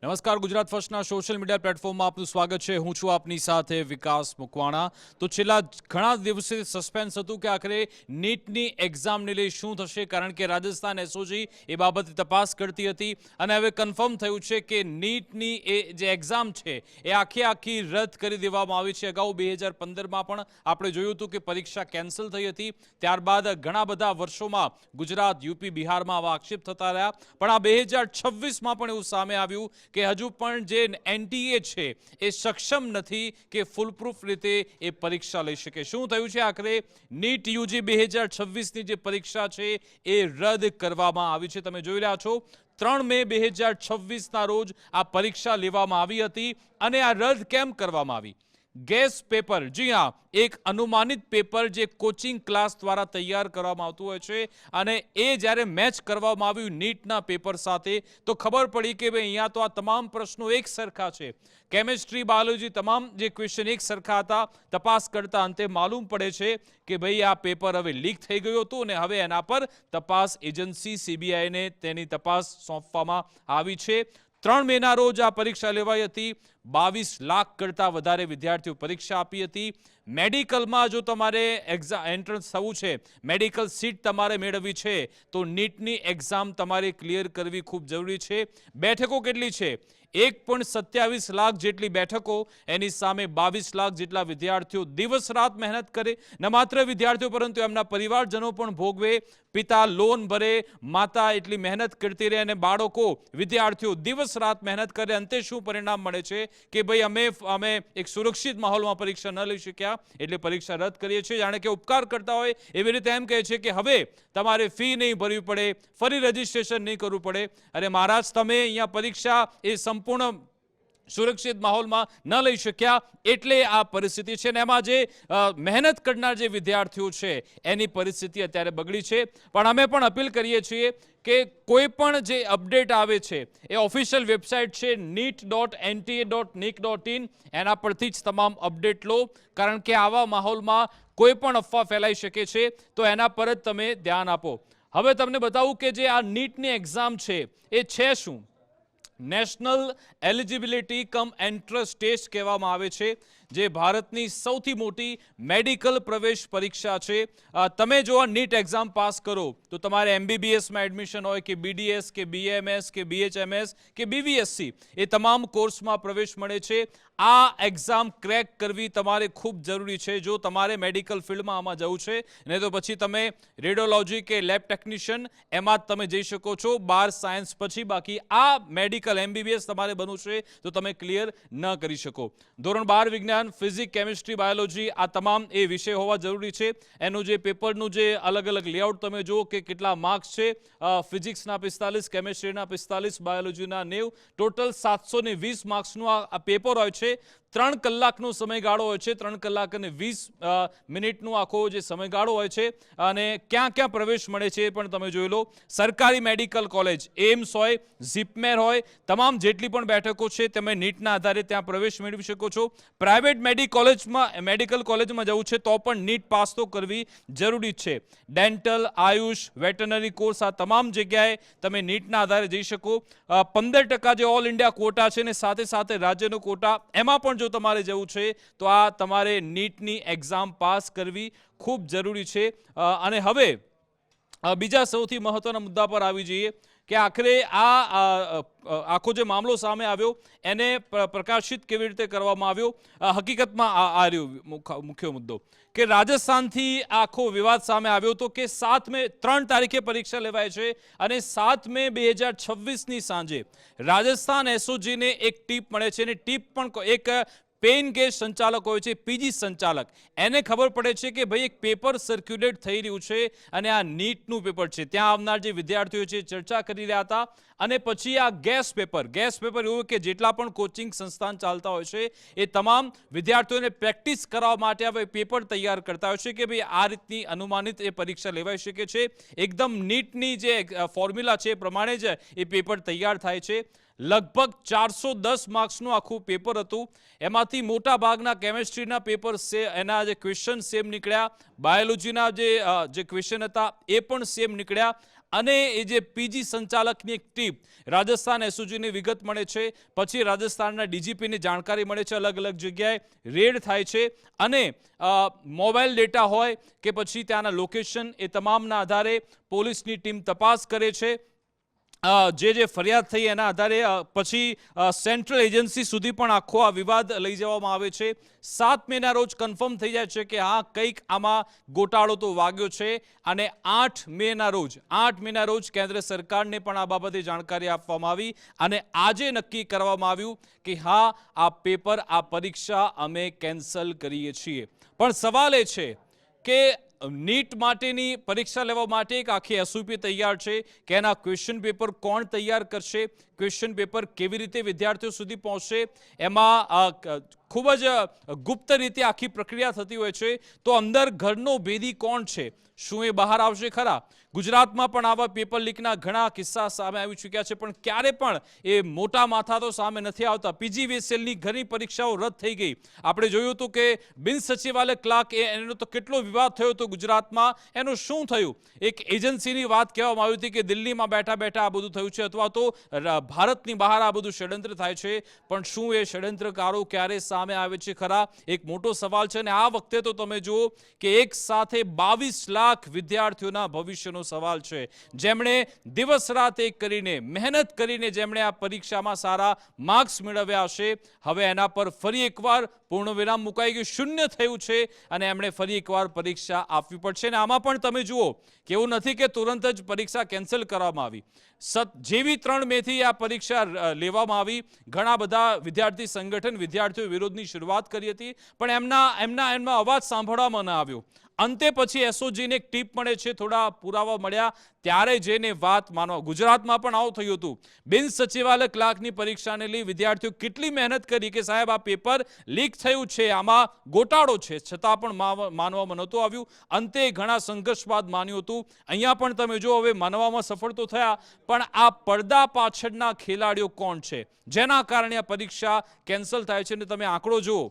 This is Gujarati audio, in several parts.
નમસ્કાર, ગુજરાત ફર્સ્ટના સોશિયલ મીડિયા પ્લેટફોર્મમાં આપનું સ્વાગત છે। હું છું આપની સાથે વિકાસ મુકવાણા। તો છેલ્લા ઘણા દિવસથી સસ્પેન્સ હતું કે આખરે નીટની એક્ઝામને લઈ શું થશે, કારણ કે રાજસ્થાન એસઓજી એ બાબતે તપાસ કરતી હતી અને હવે કન્ફર્મ થયું છે કે નીટની એ જે એક્ઝામ છે એ આખી રદ કરી દેવામાં આવી છે। અગાઉ 2015માં પણ આપણે જોયું હતું કે પરીક્ષા કેન્સલ થઈ હતી, ત્યારબાદ ઘણા બધા વર્ષોમાં ગુજરાત, યુપી, બિહારમાં આવા આક્ષેપ થતા રહ્યા, પણ આ 2026માં પણ એવું સામે આવ્યું કે હજુ પણ જે એનટીએ છે એ સક્ષમ નથી કે ફૂલપ્રૂફ રીતે એ પરીક્ષા લઈ શકે। શું થયું છે? આખરે નીટ યુજી 2026ની જે પરીક્ષા છે એ રદ કરવામાં આવી છે। તમે જોઈ રહ્યા છો 3 મે 2026ના રોજ આ પરીક્ષા લેવામાં આવી હતી અને આ રદ કેમ કરવામાં આવી? ગેસ પેપર, જી હા, એક અનુમાનિત પેપર જે કોચિંગ ક્લાસ દ્વારા તૈયાર કરવામાં આવતું હોય છે અને એ જ્યારે મેચ કરવામાં આવ્યું નીટના પેપર સાથે તો ખબર પડી કે ભાઈ અહીંયા તો આ તમામ પ્રશ્નો એક સરખા છે। કેમિસ્ટ્રી, બાયોલોજી તમામ જે ક્વેશ્ચન એક સરખા હતા। તપાસ કરતા અંતે માલુમ પડે છે કે ભાઈ આ પેપર હવે લીક થઈ ગયું હતું અને હવે એના પર તપાસ એજન્સી સીબીઆઈને તેની તપાસ સોંપવામાં આવી છે। 3 મેના રોજ આ પરીક્ષા લેવાઈ હતી। 22 લાખ કરતાં વધારે વિદ્યાર્થીઓ પરીક્ષા આપી હતી। મેડિકલમાં જો તમારે એન્ટ્રન્સ થવું છે, મેડિકલ સીટ તમારે મેળવવી છે તો નીટની એક્ઝામ તમારે ક્લિયર કરવી ખૂબ જરૂરી છે। બેઠકો કેટલી છે? 1.27 લાખ જેટલી બેઠકો, એની સામે 22 લાખ જેટલા વિદ્યાર્થીઓ દિવસ રાત મહેનત કરે। ન માત્ર વિદ્યાર્થીઓ પરંતુ એમના પરિવારજનો પણ ભોગવે। પિતા લોન ભરે, માતા એટલી મહેનત કરતી રહે અને બાળકો, વિદ્યાર્થીઓ દિવસ રાત મહેનત કરે। અંતે શું પરિણામ મળે છે કે ભાઈ અમે એક સુરક્ષિત માહોલમાં પરીક્ષા ન લઈ શક્યા એટલે પરીક્ષા રદ કરીએ છીએ। જાણે કે ઉપકાર કરતા હોય એવી રીતે એમ કહે છે કે હવે તમારે ફી નહીં ભરવી પડે, ફરી રજીસ્ટ્રેશન નહીં કરવું પડે। અરે મહારાજ, તમે અહીંયા પરીક્ષા એ સંપૂર્ણ સુરક્ષિત માહોલમાં ન લઈ શક્યા એટલે આ પરિસ્થિતિ છે ને એમાં જે મહેનત કરનાર જે વિદ્યાર્થીઓ છે એની પરિસ્થિતિ અત્યારે બગડી છે। પણ અમે પણ અપીલ કરીએ છીએ કે કોઈ પણ જે અપડેટ આવે છે એ ઓફિશિયલ વેબસાઇટ છે neet.nta.nic.in, એના પરથી જ તમામ અપડેટ લો, કારણ કે આવા માહોલમાં કોઈ પણ અફવા ફેલાઈ શકે છે તો એના પર જ તમે ધ્યાન આપો। હવે તમને બતાવું કે જે આ નીટની એક્ઝામ છે એ છે શું? National eligibility cum entrance test કહેવામાં આવે છે, જે ભારતની સૌથી મોટી મેડિકલ પ્રવેશ પરીક્ષા છે। તમે જો આ નીટ એક્ઝામ પાસ કરો તો તમારે એમબીબીએસમાં એડમિશન હોય કે બીડીએસ કે બીએમએસ કે બીએચએમએસ કે બીવીએસસી, એ તમામ કોર્સમાં પ્રવેશ મળે છે। આ એક્ઝામ ક્રેક કરવી તમારે ખૂબ જરૂરી છે જો તમારે મેડિકલ ફિલ્ડમાં આમાં જવું છે, નહીં તો પછી તમે રેડિયોલોજી કે લેબ ટેકનિશિયન એમાં જ તમે જઈ શકો છો 12 સાયન્સ પછી। બાકી આ મેડિકલ એમબીબીએસ તમારે બનવું છે તો તમે ક્લિયર ન કરી શકો। ધોરણ 12 વિજ્ઞાન, ફિઝિક્સ, કેમિસ્ટ્રી, બાયોલોજી આ તમામ એ વિષય હોવા જરૂરી છે। એનું જે પેપરનું જે અલગ અલગ લેઆઉટ તમે જુઓ કે કેટલા માર્ક્સ છે, ફિઝિક્સના 45, કેમિસ્ટ્રીના 45, બાયોલોજીના 90, ટોટલ 720 માર્ક્સનું આ પેપર હોય છે। 3 કલાકનો સમયગાળો હોય છે, 3 કલાક અને 20 મિનિટનો આખો જે સમયગાળો હોય છે અને ક્યાં ક્યાં પ્રવેશ મળે છે એ પણ તમે જોઈ લો। સરકારી મેડિકલ કોલેજ, એમ્સ હોય, ઝિપમેર હોય, તમામ જેટલી પણ બેઠકો છે તમે નીટના આધારે ત્યાં પ્રવેશ મેળવી શકો છો। પ્રાઇવેટ મેડિકલ કોલેજમાં જવું છે તો પણ નીટ પાસ તો કરવી જરૂરી છે। ડેન્ટલ, આયુષ, વેટરનરી કોર્સ આ તમામ જગ્યાએ તમે નીટના આધારે જઈ શકો। 15% જે ઓલ ઇન્ડિયા કોટા છે ને સાથે સાથે રાજ્યનો કોટા, એમાં પણ જો તમારે જવું છે તો આ તમારે નીટની એક્ઝામ પાસ કરવી ખૂબ જરૂરી છે। અને હવે બીજા સૌથી મહત્વના મુદ્દા પર આવી જઈએ કે આખરે આખો જે મામલો સામે આવ્યો એને પ્રકાશિત કેવી રીતે કરવામાં આવ્યો। હકીકતમાં આ રહ્યો મુખ્ય મુદ્દો કે રાજસ્થાનથી આખો વિવાદ સામે આવ્યો હતો કે 7 મે 3 તારીખે પરીક્ષા લેવાય છે અને 7 મે 2026ની સાંજે રાજસ્થાન એસઓજીને એક ટીપ મળે છે અને ટીપ પણ એક પેઇન ગેસ સંચાલક હોય છે, પીજી સંચાલક, એને ખબર પડે છે કે ભાઈ એક પેપર સર્ક્યુલેટ થઈ રહ્યું છે અને આ નીટનું પેપર છે। ત્યાં આવનાર જે વિદ્યાર્થીઓ છે ચર્ચા કરી રહ્યા હતા અને પછી આ ગેસ પેપર એવું કે જેટલા પણ કોચિંગ સંસ્થાન ચાલતા હોય છે એ તમામ વિદ્યાર્થીઓને પ્રેક્ટિસ કરવા માટે હવે પેપર તૈયાર કરતા હોય છે કે ભાઈ આ રીતની અનુમાનિત એ પરીક્ષા લેવાઈ શકે છે। એકદમ નીટની જે ફોર્મ્યુલા છે એ પ્રમાણે જ એ પેપર તૈયાર થાય છે। લગભગ 410 માર્ક્સનું આખું પેપર હતું। એમાંથી મોટા ભાગના કેમિસ્ટ્રીના પેપર એના જે ક્વેશ્ચન સેમ નીકળ્યા, બાયોલોજીના જે ક્વેશ્ચન હતા એ પણ સેમ નીકળ્યા। અને એ જે પીજી સંચાલકની એક ટીમ રાજસ્થાન એસઓજીની વિગત મળે છે, પછી રાજસ્થાનના ડીજીપીની જાણકારી મળે છે, અલગ અલગ જગ્યાએ રેડ થાય છે અને મોબાઈલ ડેટા હોય કે પછી ત્યાંના લોકેશન એ તમામના આધારે પોલીસની ટીમ તપાસ કરે છે. જે ફરિયાદ થઈ એના આધારે પછી સેન્ટ્રલ એજન્સી સુધી પણ આખો આ વિવાદ લઈ જવામાં આવે છે. 7 મેના રોજ કન્ફર્મ થઈ જાય છે કે હા કંઈક આમાં ગોટાળો તો વાગ્યો છે અને 8 મેના રોજ કેન્દ્ર સરકારને પણ આ બાબતે જાણકારી આપવામાં આવી અને આજે નક્કી કરવામાં આવ્યું કે હા આ પેપર આ પરીક્ષા અમે કેન્સલ કરીએ છીએ. પણ સવાલ એ છે કે નીટ માટેની પરીક્ષા લેવા માટે એક આખી એસઓપી તૈયાર છે કે એના ક્વેશ્ચન પેપર કોણ તૈયાર કરશે, ક્વેશ્ચન પેપર કેવી રીતે વિદ્યાર્થીઓ સુધી પહોંચશે, એમાં ખૂબ જ ગુપ્ત રીતે આખી પ્રક્રિયા થતી હોય છે. તો અંદર ઘરનો ભેદી કોણ છે, શું એ બહાર આવશે ખરા? ગુજરાતમાં પણ આવા પેપર લીકના ઘણા કિસ્સા સામે આવી ચૂક્યા છે, પણ ક્યારે પણ એ મોટા માથા તો સામે નથી આવતા. પીજીવીસીએલની ઘણી પરીક્ષાઓ રદ થઈ ગઈ. આપણે જોયું હતું કે બિન સચિવાલય ક્લાર્ક એનો તો કેટલો વિવાદ થયો હતો ગુજરાતમાં. એનું શું થયું? એક એજન્સીની વાત કહેવામાં આવી હતી કે દિલ્હીમાં બેઠા બેઠા આ બધું થયું છે અથવા તો ભારતની બહાર આ બધું ષડયંત્ર થાય છે. પણ શું એ ષડયંત્રકારો ક્યારે સામે આવે છે ખરા? એક મોટો સવાલ છે. અને આ વખતે તો તમે જુઓ કે એક સાથે 22 લાખ વિદ્યાર્થીઓના ભવિષ્યનો સવાલ છે. જેમણે દિવસ રાત એક કરીને મહેનત કરીને જેમણે આ પરીક્ષામાં સારા માર્ક્સ મેળવ્યા હશે, હવે એના પર ફરી એકવાર પૂર્ણ વિરામ મુકાઈ ગયું, શૂન્ય થયું છે અને એમણે ફરી એકવાર પરીક્ષા આપવી પડશે. અને આમાં પણ તમે જુઓ કે એવું નથી કે તુરંત જ પરીક્ષા કેન્સલ કરવામાં આવી. જેવી 3 મેથી આ પરીક્ષા લેવામાં આવી, ઘણા બધા વિદ્યાર્થી સંગઠન વિદ્યાર્થીઓ વિરોધની શરૂઆત કરી હતી, પણ એમના અવાજ સાંભળવામાં ન આવ્યો. અંતે પછી એસઓજીને એક ટીપ મળે છે, થોડા પુરાવા મળ્યા, ત્યારે જઈને વાત માનવા. ગુજરાતમાં પણ આવું થયું હતું. બિન સચિવાલય ક્લાર્કની પરીક્ષાને લઈ વિદ્યાર્થીઓ કેટલી મહેનત કરી કે સાહેબ આ પેપર લીક થયું છે, આમાં ગોટાળો છે, છતાં પણ માનવામાં નહોતું આવ્યું. અંતે ઘણા સંઘર્ષ બાદ માન્યું હતું. અહીંયા પણ તમે જો હવે માનવામાં સફળ તો થયા, પણ આ પડદા પાછળના ખેલાડીઓ કોણ છે જેના કારણે આ પરીક્ષા કેન્સલ થાય છે? અને તમે આંકડો જુઓ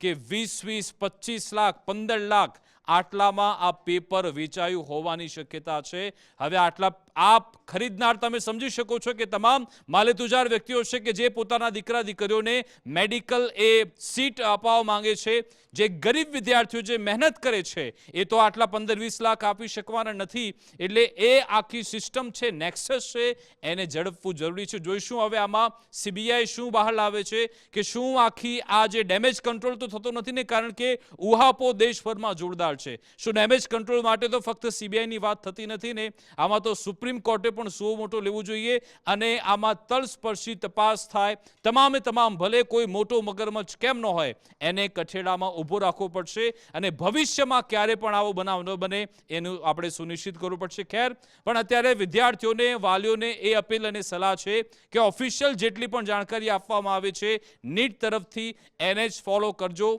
કે 20, 25 લાખ, 15 લાખ આટલામાં આ પેપર વેચાયું હોવાની શક્યતા છે. હવે આટલા આપ ખરીદનાર તમે સમજી શકો છો કે તમામ માલેતુજાર વ્યક્તિઓ છે કે જે પોતાના દીકરા દીકરીઓને મેડિકલ એ સીટ અપાવવા માંગે છે. જે ગરીબ વિદ્યાર્થીઓ જે મહેનત કરે છે એ તો આટલા 15-20 લાખ આપી શકવાના નથી. એટલે એ આખી સિસ્ટમ છે, નેક્સસ છે, એને ઝડપવું જરૂરી છે. જોઈશું હવે આમાં સીબીઆઈ શું બહાર લાવે છે કે શું આખી આ જે ડેમેજ કંટ્રોલ તો થતો નથી ને, કારણ કે ઉહાપો દેશભરમાં જોરદાર છે. શું ડેમેજ કંટ્રોલ માટે તો ફક્ત સીબીઆઈની વાત થતી નથી ને, આમાં તો સુપ્રીમ કોર્ટે પણ સો મોટો લેવું જોઈએ અને આમાં તલસ્પર્શી તપાસ થાય. તમામે તમામ, ભલે કોઈ મોટો મગરમચ્છ કેમ ન હોય, એને કઠેડામાં ઊભો રાખવો પડશે અને ભવિષ્યમાં ક્યારે પણ આવો બનાવ ન બને એનું આપણે સુનિશ્ચિત કરવું પડશે. ખેર, પણ અત્યારે વિદ્યાર્થીઓને, વાલીઓને એ અપીલ અને સલાહ છે કે ઓફિશિયલ જેટલી પણ જાણકારી આપવામાં આવે છે નીટ તરફથી એને જ ફોલો કરજો.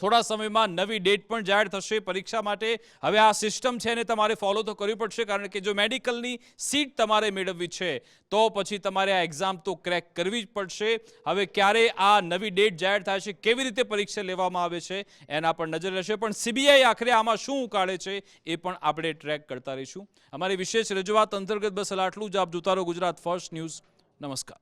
થોડા સમયમાં નવી ડેટ પણ જાહેર થશે પરીક્ષા માટે. હવે આ સિસ્ટમ છે એને તમારે ફોલો તો કરવી પડશે, કારણ કે જો મેડિકલની સીટ તમારે મેળવવી છે તો પછી તમારે આ એક્ઝામ તો ક્રેક કરવી જ પડશે. હવે ક્યારે આ નવી ડેટ જાહેર થાય છે, કેવી રીતે પરીક્ષા લેવામાં આવે છે, એના પર નજર રહેશે. પણ સીબીઆઈ આખરે આમાં શું ઉકાળે છે એ પણ આપણે ટ્રેક કરતા રહીશું. અમારી વિશેષ રજૂઆત અંતર્ગત બસ આટલું જ. આપ જોતા રહો ગુજરાત ફર્સ્ટ ન્યૂઝ. નમસ્કાર.